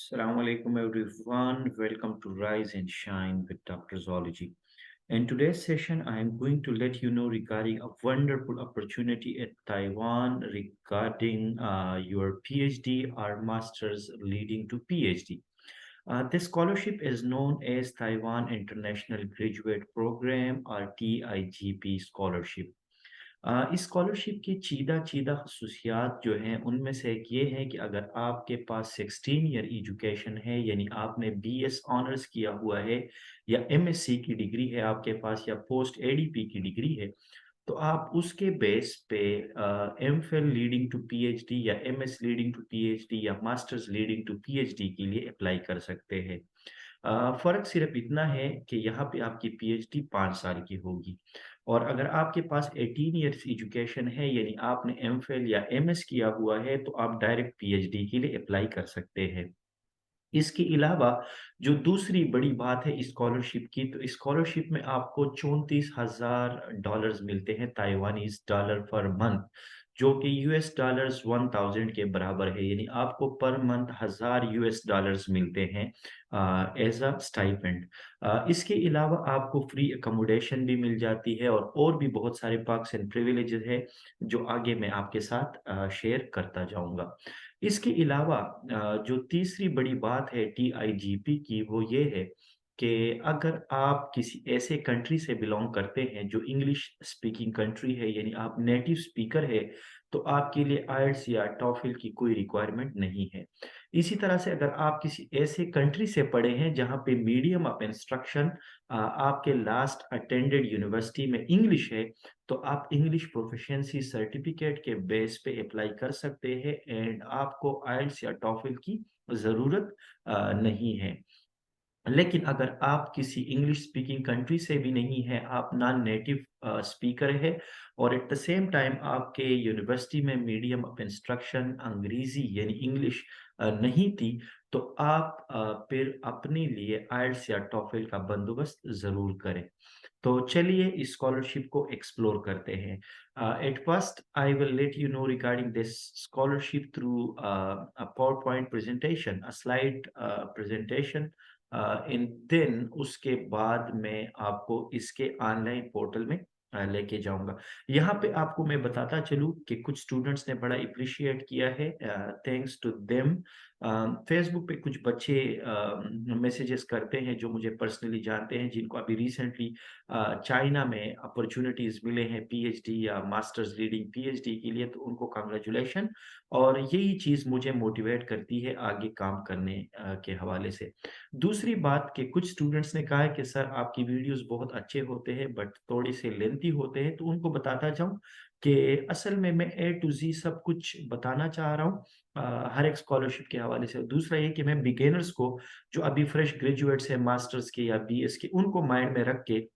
Assalamu alaikum everyone. Welcome to Rise and Shine with Dr. Zoology. In today's session, I am going to let you know regarding a wonderful opportunity at Taiwan regarding your PhD or master's leading to PhD. This scholarship is known as Taiwan International Graduate Program or TIGP scholarship. इस scholarship की चीदा चीदा खसूसियात जो हैं उनमें से एक ये है कि अगर आपके पास 16 ईयर एजुकेशन है यानी आपने बीएस ऑनर्स किया हुआ है या एमएससी की डिग्री है आपके पास या पोस्ट एडीपी की डिग्री है तो आप उसके बेस पे एमफिल लीडिंग टू पीएचडी या एमएस लीडिंग टू पीएचडी या मास्टर्स लीडिंग टू पीएचडी के लिए अप्लाई कर सकते हैं। फ़र्क सिर्फ इतना है कि यहाँ पे आपकी पीएचडी 5 साल की होगी और अगर आपके पास 18 इयर्स एजुकेशन है यानी आपने एमफिल या एमएस किया हुआ है तो आप डायरेक्ट पीएचडी के लिए अप्लाई कर सकते हैं। इसके अलावा जो दूसरी बड़ी बात है इस स्कॉलरशिप की, तो स्कॉलरशिप में आपको $34,000 मिलते हैं ताइवानीज़ डॉलर पर मंथ, जो कि यूएस डॉलर्स 1000 के बराबर है। यानी आपको पर मंथ 1000 यूएस डॉलर्स मिलते हैं एज़ अ स्टाइपेंड। इसके अलावा आपको फ्री अकोमोडेशन भी मिल जाती है और भी बहुत सारे पर्क्स एंड प्रिविलेजेस हैं, जो आगे मैं आपके साथ शेयर करता जाऊँगा। इसके अलावा जो तीसरी बड़ी बात है टीआईजीपी की वो ये है कि अगर आप किसी ऐसे कंट्री से बिलॉन्ग करते हैं जो इंग्लिश स्पीकिंग कंट्री है यानी आप नेटिव स्पीकर है तो आपके लिए आइल्स या टॉफिल की कोई रिक्वायरमेंट नहीं है। इसी तरह से अगर आप किसी ऐसे कंट्री से पढ़े हैं जहाँ पे मीडियम ऑफ इंस्ट्रक्शन आपके लास्ट अटेंडेड यूनिवर्सिटी में इंग्लिश है तो आप इंग्लिश प्रोफिशिएंसी सर्टिफिकेट के बेस पे अप्लाई कर सकते हैं एंड आपको आइल्स या टॉफिल की ज़रूरत नहीं है। लेकिन अगर आप किसी इंग्लिश स्पीकिंग कंट्री से भी नहीं हैं, आप नॉन नेटिव स्पीकर हैं और एट द सेम टाइम आपके यूनिवर्सिटी में मीडियम ऑफ इंस्ट्रक्शन अंग्रेज़ी यानी इंग्लिश नहीं थी, तो आप फिर अपने लिए आइल्स या टॉफल का बंदोबस्त ज़रूर करें। तो चलिए इस स्कॉलरशिप को एक्सप्लोर करते हैं। At first, I will let you know regarding this scholarship through a PowerPoint presentation, a slide presentation. In then उसके बाद मैं आपको इसके ऑनलाइन पोर्टल में लेके जाऊंगा। यहाँ पे आपको मैं बताता चलूँ कि कुछ स्टूडेंट्स ने बड़ा अप्रिशिएट किया है, थैंक्स टू देम। फेसबुक पे कुछ बच्चे मैसेजेस करते हैं जो मुझे पर्सनली जानते हैं, जिनको अभी रिसेंटली चाइना में अपॉर्चुनिटीज मिले हैं पीएचडी या मास्टर्स रीडिंग पीएचडी के लिए, तो उनको कांग्रेचुलेशन। और यही चीज़ मुझे मोटिवेट करती है आगे काम करने के हवाले से। दूसरी बात कि कुछ स्टूडेंट्स ने कहा है कि सर आपकी वीडियोस बहुत अच्छे होते हैं बट थोड़े से लेंथी होते हैं, तो उनको बताता जाऊं कि असल में मैं ए टू जी सब कुछ बताना चाह रहा हूँ हर एक स्कॉलरशिप के हवाले से। दूसरा ये कि मैं बिगिनर्स को जो अभी फ्रेश ग्रेजुएट्स हैं मास्टर्स के या बीएस के, उनको माइंड में रख के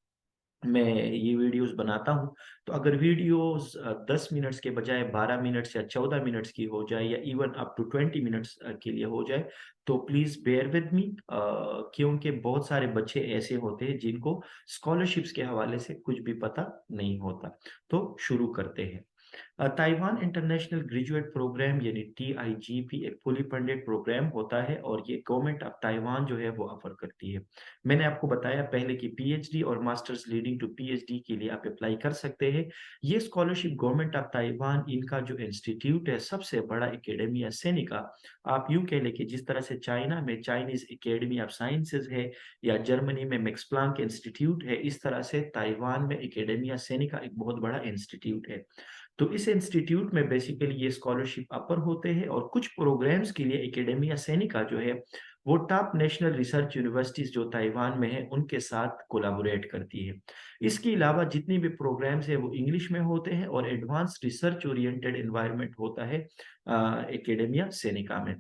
मैं ये वीडियोस बनाता हूँ। तो अगर वीडियोस 10 मिनट्स के बजाय 12 मिनट्स या 14 मिनट्स की हो जाए या इवन अप टू 20 मिनट्स के लिए हो जाए, तो प्लीज़ बेयर विद मी, क्योंकि बहुत सारे बच्चे ऐसे होते हैं जिनको स्कॉलरशिप्स के हवाले से कुछ भी पता नहीं होता। तो शुरू करते हैं। ताइवान इंटरनेशनल ग्रेजुएट प्रोग्राम यानी टीआईजीपी एक फुली फंडेड प्रोग्राम होता है और ये गवर्नमेंट ऑफ ताइवान जो है वो ऑफर करती है। मैंने आपको बताया पहले कि पीएचडी और मास्टर्स लीडिंग टू पीएचडी के लिए आप अप्लाई कर सकते हैं। ये स्कॉलरशिप गवर्नमेंट ऑफ ताइवान, इनका जो इंस्टीट्यूट है सबसे बड़ा एकेडमिया सेनिका, आप यूं कह लें कि जिस तरह से चाइना में चाइनीज एकेडमी ऑफ साइंसेज है या जर्मनी में मैक्स प्लांक इंस्टीट्यूट है, इस तरह से ताइवान में एकेडमिया सेनिका एक बहुत बड़ा इंस्टीट्यूट है। तो इस इंस्टीट्यूट में बेसिकली ये स्कॉलरशिप अपर होते हैं और कुछ प्रोग्राम्स के लिए एकेडेमिया सेनिका जो है वो टॉप नेशनल रिसर्च यूनिवर्सिटीज जो ताइवान में है उनके साथ कोलैबोरेट करती है। इसके अलावा जितनी भी प्रोग्राम्स है वो इंग्लिश में होते हैं और एडवांस रिसर्च ओरिएंटेड एनवायरनमेंट होता है एकेडेमिया सेनिका में।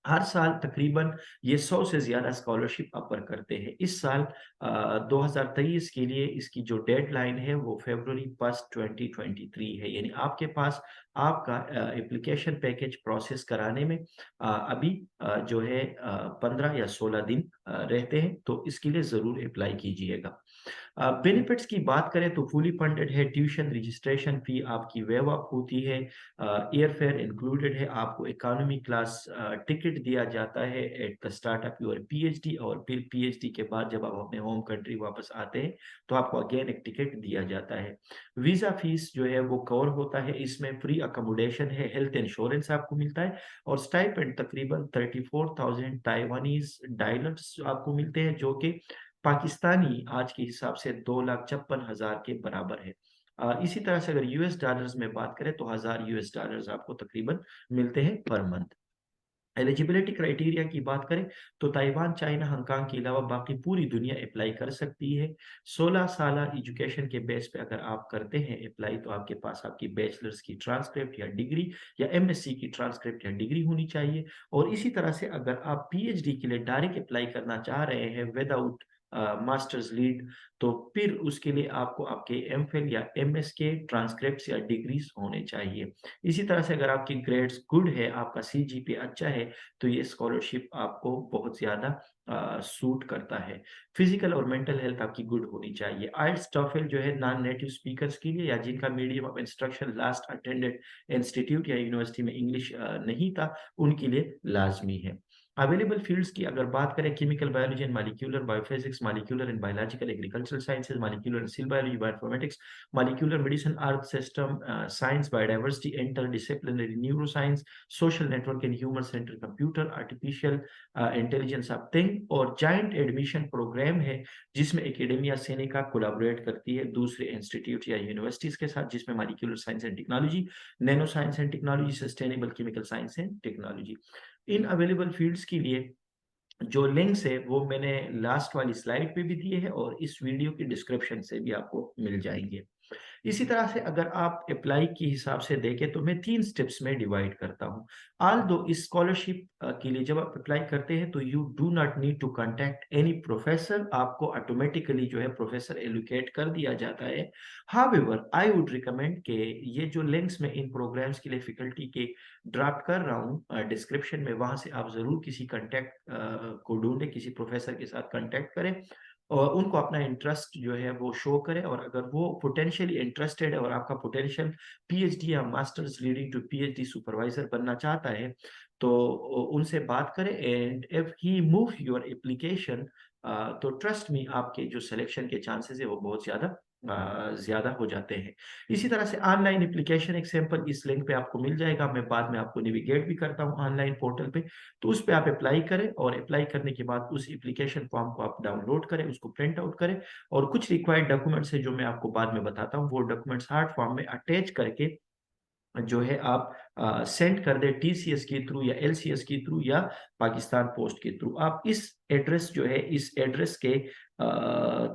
हर साल तकरीबन ये 100 से ज़्यादा स्कॉलरशिप ऑफर करते हैं। इस साल 2023 के लिए इसकी जो डेडलाइन है वो फ़रवरी 1 2023 है, यानी आपके पास आपका एप्लीकेशन पैकेज प्रोसेस कराने में अभी जो है 15 या 16 दिन रहते हैं, तो इसके लिए ज़रूर अप्लाई कीजिएगा। बेनिफिट्स की बात करें तो फुली फंडेड है, ट्यूशन रजिस्ट्रेशन फी आपकी वेव ऑफ होती है, एयर फेयर इंक्लूडेड है, आपको इकोनॉमी क्लास टिकट दिया जाता है at the start of your PhD, और फिर पीएचडी के बाद जब आप अपने होम कंट्री वापस आते हैं तो आपको अगेन एक टिकट दिया जाता है। वीज़ा फीस जो है वो कवर होता है, इसमें फ्री अकोमोडेशन है, हेल्थ इंश्योरेंस आपको मिलता है, और स्टाइपेंड तकरीबन 34,000 ताइवानीज डॉलर्स आपको मिलते हैं, जो कि पाकिस्तानी आज के हिसाब से 2,56,000 के बराबर है। इसी तरह से अगर यूएस डॉलर्स में बात करें तो 1000 यूएस डॉलर्स आपको तकरीबन मिलते हैं पर मंथ। एलिजिबिलिटी क्राइटेरिया की बात करें तो ताइवान, चाइना, हांगकांग के अलावा बाकी पूरी दुनिया अप्लाई कर सकती है। 16 साल एजुकेशन के बेस पे अगर आप करते हैं अप्लाई, तो आपके पास आपकी बैचलर्स की ट्रांसक्रिप्ट या डिग्री या एमएससी की ट्रांसक्रिप्ट या डिग्री होनी चाहिए। और इसी तरह से अगर आप पीएचडी के लिए डायरेक्ट अप्लाई करना चाह रहे हैं विदाउट मास्टर्स लीड, तो फिर उसके लिए आपको आपके एमफिल या एमएस के ट्रांसक्रिप्ट्स या डिग्रीज होने चाहिए। इसी तरह से अगर आपकी ग्रेड्स गुड है, आपका सीजीपीए अच्छा है, तो ये स्कॉलरशिप आपको बहुत ज़्यादा सूट करता है। फिजिकल और मेंटल हेल्थ आपकी गुड होनी चाहिए। आइल्स, टॉफल जो है नॉन नेटिव स्पीकर्स के लिए या जिनका medium of instruction last attended institute या यूनिवर्सिटी में इंग्लिश नहीं था, उनके लिए लाजमी है। अवेलेबल फील्ड्स की अगर बात करें, chemical biology and molecular, biophysics, molecular and biological, agricultural sciences, molecular and cell biology, bioinformatics, molecular medicine, earth system science, biodiversity, interdisciplinary neuroscience, social network and human center computer, artificial intelligence of thing, और joint admission program है जिसमें academia Seneca collaborate करती है दूसरे institute या universities के साथ, जिसमें molecular science and technology, nano science and technology, sustainable chemical science and technology. In available fields के लिए जो लिंक्स है वो मैंने लास्ट वाली स्लाइड पे भी दिए हैं और इस वीडियो की डिस्क्रिप्शन से भी आपको मिल जाएंगे। इसी तरह से अगर आप अप्लाई के हिसाब से देखें तो मैं 3 स्टेप्स में डिवाइड करता हूँ। ऑल्दो इस स्कॉलरशिप के लिए जब आप अप्लाई करते हैं तो you do not need to contact any professor, आपको ऑटोमेटिकली जो है प्रोफेसर एलोकेट कर दिया जाता है। हाउएवर आई वुड रिकमेंड कि ये जो लिंक्स मैं इन प्रोग्राम्स के लिए फैकल्टी के ड्राफ्ट कर रहा हूँ डिस्क्रिप्शन में, वहां से आप जरूर किसी कॉन्टैक्ट को ढूंढें, किसी प्रोफेसर के साथ कॉन्टैक्ट करें और उनको अपना इंटरेस्ट जो है वो शो करें। और अगर वो पोटेंशियली इंटरेस्टेड है और आपका पोटेंशियल पीएचडी या masters leading to PhD supervisor बनना चाहता है, तो उनसे बात करें। And if he move your application, तो ट्रस्ट मी आपके जो सिलेक्शन के चांसेस है वो बहुत ज्यादा हो जाते हैं। इसी तरह से ऑनलाइन एप्लीकेशन एक सैंपल इस लिंक पे आपको मिल जाएगा, मैं बाद में आपको नेविगेट भी करता हूँ ऑनलाइन पोर्टल पे। तो उस पे आप अप्लाई करें और अप्लाई करने के बाद उस एप्लीकेशन फॉर्म को आप डाउनलोड करें, उसको प्रिंट आउट करें, और कुछ रिक्वायर्ड डॉक्यूमेंट्स है जो मैं आपको बाद में बताता हूँ, वो डॉक्यूमेंट्स हार्ड फॉर्म में अटैच करके जो है आप सेंड कर दे टीसीएस के थ्रू या एलसीएस के थ्रू या पाकिस्तान पोस्ट के थ्रू। आप इस एड्रेस जो है इस एड्रेस के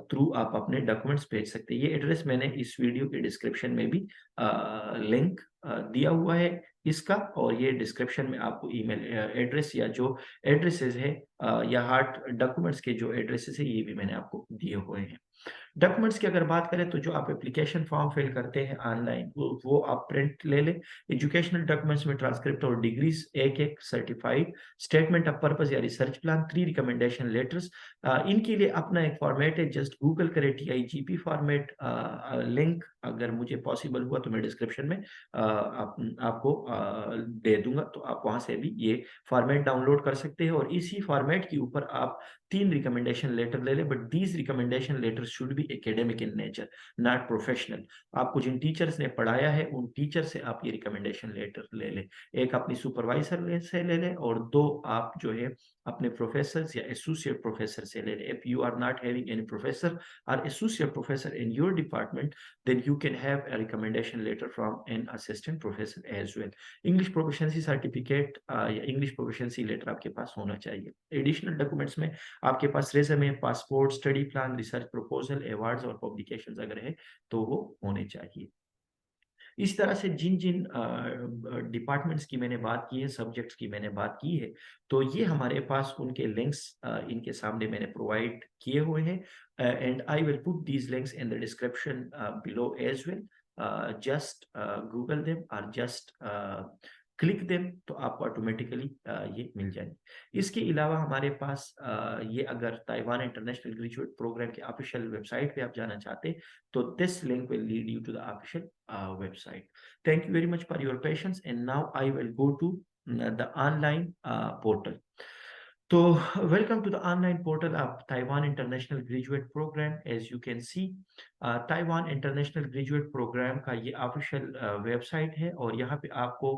थ्रू आप अपने डॉक्यूमेंट्स भेज सकते हैं। ये एड्रेस मैंने इस वीडियो के डिस्क्रिप्शन में भी लिंक दिया हुआ है इसका, और ये डिस्क्रिप्शन में आपको ईमेल एड्रेस या जो एड्रेसेस है या हार्ड डॉक्यूमेंट्स के जो एड्रेसेस है ये भी मैंने आपको दिए हुए हैं। डॉक्यूमेंट्स की अगर बात करें तो जो आप एप्लीकेशन फॉर्म फिल करते हैं ऑनलाइन, वो आप प्रिंट ले लें। एजुकेशनल डॉक्यूमेंट्स में ट्रांसक्रिप्ट और डिग्रीज एक एक सर्टिफाइड, स्टेटमेंट ऑफ पर्पस या रिसर्च प्लान, 3 रिकमेंडेशन लेटर्स। इनके लिए अपना एक फॉर्मेट है, जस्ट गूगल करें टीआईजीपी फॉर्मेट। लिंक अगर मुझे पॉसिबल हुआ तो मैं डिस्क्रिप्शन में आपको दे दूंगा, तो आप वहां से भी ये फॉर्मेट डाउनलोड कर सकते हैं। और इसी फॉर्मेट के ऊपर आप 3 रिकमेंडेशन लेटर ले लें, but these recommendation letter should be academic in nature, not professional. आपको जिन टीचर्स ने पढ़ाया है उन टीचर से आप ये रिकमेंडेशन लेटर ले लें। एक अपनी सुपरवाइजर से ले लें और 2 आप जो है अपने प्रोफेसर या एसोसिएट प्रोफेसर से ले लें। If you are not having any professor और associate professor in your department, then you can have a recommendation letter from an assistant professor as well. English proficiency certificate या English proficiency letter आपके पास होना चाहिए। Additional documents में आपके पास resume, passport, study plan, research proposal, awards और publications अगर है तो वो होने चाहिए। इस तरह से जिन जिन डिपार्टमेंट्स की मैंने बात की है, सब्जेक्ट्स की मैंने बात की है, तो ये हमारे पास उनके लिंक्स इनके सामने मैंने प्रोवाइड किए हुए हैं, and I will put these links in the description below as well. Just Google them और जस्ट क्लिक देम, तो आपको ऑटोमेटिकली ये मिल जाएंगे। इसके अलावा हमारे पास ये अगर ताइवान इंटरनेशनल ग्रेजुएट प्रोग्राम के ऑफिशियल वेबसाइट पे आप जाना चाहते हैं, तो this link will lead you to the official website. Thank you very much for your patience, and now I will go to the online portal. So, welcome to the online portal of Taiwan International Graduate Program. As you can see, Taiwan International Graduate Program का ये official website है, और यहाँ पे आपको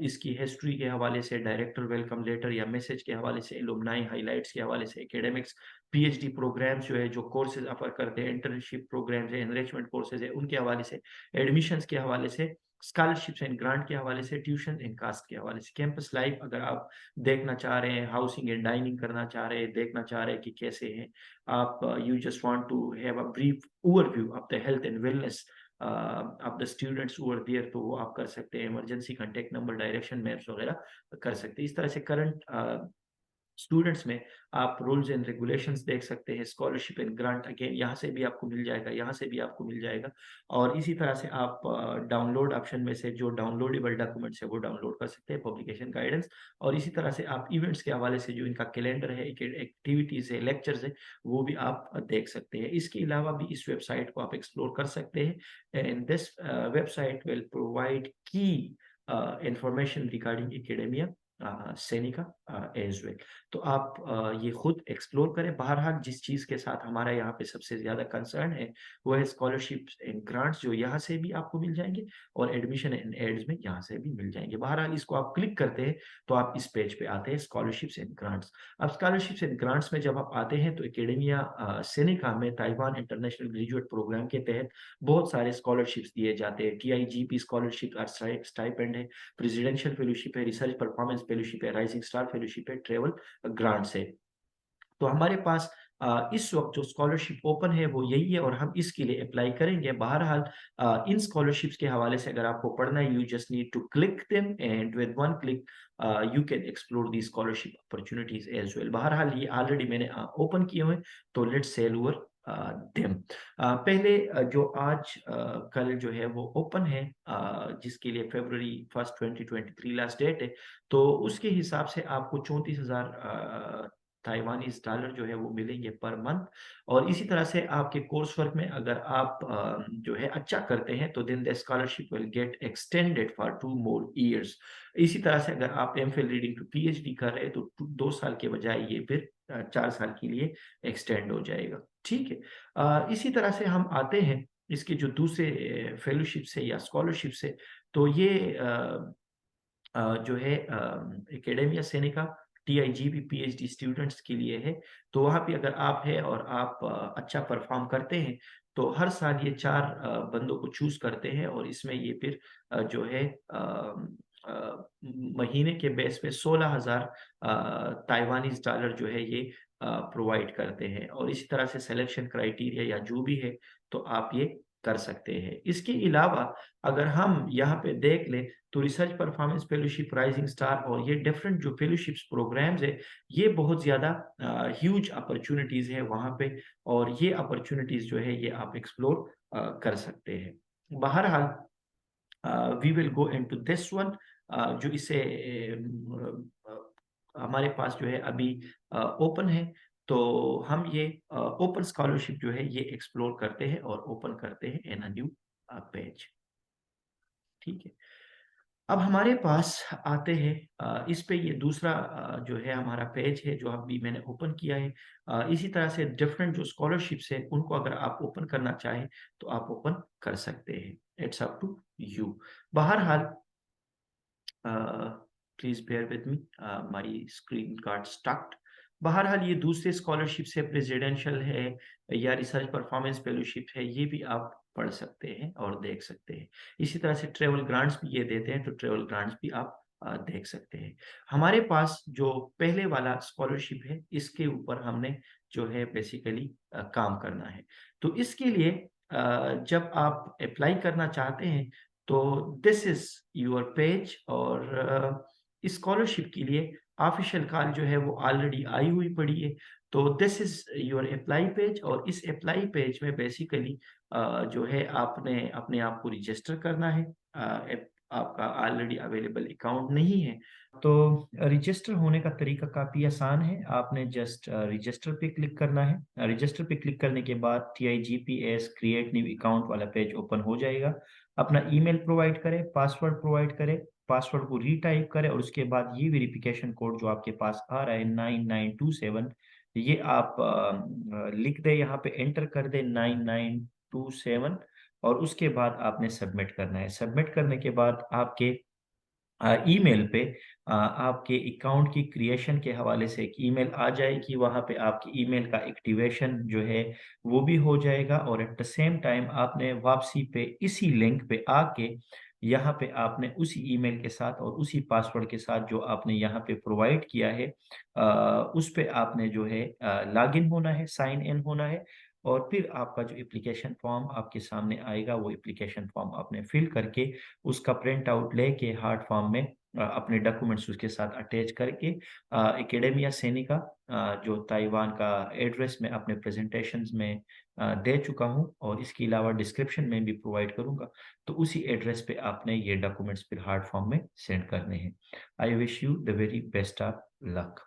इसकी history के हवाले से, डायरेक्टर वेलकम लेटर या मैसेज के हवाले से, एलुमनाई हाइलाइट्स के हवाले से, एकेडमिक्स, पीएचडी प्रोग्राम्स जो है, जो कोर्सेज ऑफर करते हैं, इंटर्नशिप प्रोग्राम्स है, एनरिचमेंट कोर्सेज है, उनके हवाले से, एडमिशन्स के हवाले से, स्कॉलरशिप्स एंड ग्रांट के हवाले से, ट्यूशन एंड कास्ट के हवाले से, कैंपस लाइफ अगर आप देखना चाह रहे हैं, हाउसिंग एंड डाइनिंग करना चाह रहे हैं, देखना चाह रहे हैं कि कैसे हैं आप, you just want to have a brief overview of the health and wellness of the students over there, तो वो आप कर सकते हैं। Emergency contact number, direction maps वगैरह कर सकते हैं। इस तरह से करंट स्टूडेंट्स में आप रूल्स एंड रेगुलेशंस देख सकते हैं। स्कॉलरशिप एंड ग्रांट अगेन यहाँ से भी आपको मिल जाएगा, यहाँ से भी आपको मिल जाएगा। और इसी तरह से आप डाउनलोड ऑप्शन में से जो डाउनलोडेबल डॉक्यूमेंट्स है वो डाउनलोड कर सकते हैं, पब्लिकेशन गाइडेंस। और इसी तरह से आप इवेंट्स के हवाले से जो इनका कैलेंडर है, एक्टिविटीज है, लेक्चर्स है, वो भी आप देख सकते हैं। इसके अलावा भी इस वेबसाइट को आप एक्सप्लोर कर सकते हैं। And this website will provide key information regarding Academia Sinica as well. तो आप ये खुद एक्सप्लोर करें। बहरहाल जिस चीज़ के साथ हमारा यहाँ पे सबसे ज़्यादा कंसर्न है वो है स्कॉलरशिप्स एंड ग्रांट्स, जो यहाँ से भी आपको मिल जाएंगे और एडमिशन एंड एड्स में यहाँ से भी मिल जाएंगे। बहरहाल इसको आप क्लिक करते हैं तो आप इस पेज पे आते हैं, स्कॉलरशिप्स एंड ग्रांट्स। अब स्कॉलरशिप्स एंड ग्रांट्स में जब आप आते हैं तो एकेडेमिया सेनिका में ताइवान इंटरनेशनल ग्रेजुएट प्रोग्राम के तहत बहुत सारे स्कॉलरशिप्स दिए जाते हैं। TIGP स्कॉलरशिप और स्टाइपेंड है, प्रेसिडेंशियल फेलोशिप है, रिसर्च परफॉर्मेंस फेलोशिप है, राइजिंग स्टार फेलोशिप है, ट्रेवल ग्रांट से। तो हमारे पास इस वक्त जो स्कॉलरशिप ओपन है वो यही है, और हम इसके लिए अप्लाई करेंगे। बहरहाल इन स्कॉलरशिप्स के हवाले से अगर आपको पढ़ना है, you just need to click them and with one click you can explore the scholarship opportunities as well. बहरहाल ये ऑलरेडी मैंने ओपन किए हुए, तो लेट्स सेल ओवर देम। पहले जो आज कल जो है वो ओपन है, जिसके लिए February 1st 2023 लास्ट डेट है, तो उसके हिसाब से आपको 34,000 ताइवानीज डॉलर जो है वो मिलेंगे पर मंथ। और इसी तरह से आपके कोर्स वर्क में अगर आप जो है अच्छा करते हैं तो then the scholarship will get extended for 2 more years। इसी तरह से अगर आप MPhil रीडिंग टू PhD कर रहे हैं तो 2 साल के बजाय ये फिर 4 साल के लिए एक्सटेंड हो जाएगा। ठीक है। इसी तरह से हम आते हैं इसके जो दूसरे फेलोशिप से या स्कॉलरशिप से, तो ये जो है एकेडेमिया सेनिका TIGP PhD स्टूडेंट्स के लिए है। तो वहाँ पे अगर आप है और आप अच्छा परफॉर्म करते हैं तो हर साल ये 4 बंदों को चूज करते हैं, और इसमें ये फिर जो है महीने के बेस पे 16,000 ताइवानीज डॉलर जो है ये प्रोवाइड करते हैं। और इसी तरह से सिलेक्शन क्राइटेरिया या जो भी है तो आप ये कर सकते हैं। इसके अलावा अगर हम यहाँ पे देख लें तो research performance fellowship, rising star और ये डिफरेंट जो फेलोशिप्स प्रोग्राम्स है, ये बहुत ज़्यादा ह्यूज अपॉर्चुनिटीज़ है वहाँ पे, और ये अपॉर्चुनिटीज़ जो है ये आप एक्सप्लोर कर सकते हैं। बहरहाल we will go into this one, जो इसे हमारे पास जो है अभी ओपन है, तो हम ये ओपन स्कॉलरशिप जो है ये एक्सप्लोर करते हैं और ओपन करते हैं इन अ न्यू पेज। ठीक है। अब हमारे पास आते हैं इस पे, ये दूसरा जो है हमारा पेज है जो अभी मैंने ओपन किया है। इसी तरह से डिफरेंट जो स्कॉलरशिप्स है उनको अगर आप ओपन करना चाहें तो आप ओपन कर सकते हैं। It's up to you. बहरहाल please bear with me, my screen got stucked. बहरहाल ये दूसरे स्कॉलरशिप से प्रेसिडेंशियल है या रिसर्च परफॉर्मेंस फेलोशिप है, ये भी आप पढ़ सकते हैं और देख सकते हैं। इसी तरह से ट्रेवल ग्रांट्स भी ये देते हैं, तो ट्रेवल ग्रांट्स भी आप देख सकते हैं। हमारे पास जो पहले वाला स्कॉलरशिप है इसके ऊपर हमने जो है बेसिकली काम करना है। तो इसके लिए जब आप अप्लाई करना चाहते हैं तो दिस इज योर पेज, और स्कॉलरशिप के लिए ऑफिशियल कॉल जो है वो ऑलरेडी आई हुई पड़ी है। तो this is your apply page, और इस अप्लाई पेज में बेसिकली जो है आपने अपने आप को रजिस्टर करना है। आपका ऑलरेडी अवेलेबल अकाउंट नहीं है, तो रजिस्टर होने का तरीका काफ़ी आसान है। आपने जस्ट रजिस्टर पे क्लिक करना है। रजिस्टर पे क्लिक करने के बाद TIGPS क्रिएट न्यू अकाउंट वाला पेज ओपन हो जाएगा। अपना ईमेल प्रोवाइड करें, पासवर्ड प्रोवाइड करें, पासवर्ड को रीटाइप करें, और उसके बाद ये वेरिफिकेशन कोड जो आपके पास आ रहा है 9927, ये आप लिख दें, यहाँ पे एंटर कर दें 9927, और उसके बाद आपने सबमिट करना है। सबमिट करने के बाद आपके ईमेल पे आपके अकाउंट की क्रिएशन के हवाले से एक ईमेल आ जाएगी। वहाँ पे आपकी ईमेल का एक्टिवेशन जो है वो भी हो जाएगा, और एट द सेम टाइम आपने वापसी पे इसी लिंक पे आके यहाँ पे आपने उसी ईमेल के साथ और उसी पासवर्ड के साथ जो आपने यहाँ पे प्रोवाइड किया है, उस पे आपने जो है लॉगिन होना है, साइन इन होना है, और फिर आपका जो एप्लीकेशन फॉर्म आपके सामने आएगा, वो एप्लीकेशन फॉर्म आपने फिल करके उसका प्रिंट आउट लेके हार्ड फॉर्म में अपने डॉक्यूमेंट्स उसके साथ अटैच करके एकेडेमिया सेनिका जो ताइवान का एड्रेस मैं अपने प्रेजेंटेशंस में दे चुका हूँ, और इसके अलावा डिस्क्रिप्शन में भी प्रोवाइड करूँगा। तो उसी एड्रेस पे आपने ये डॉक्यूमेंट्स फिर हार्ड फॉर्म में सेंड करने हैं। I wish you the very best of luck.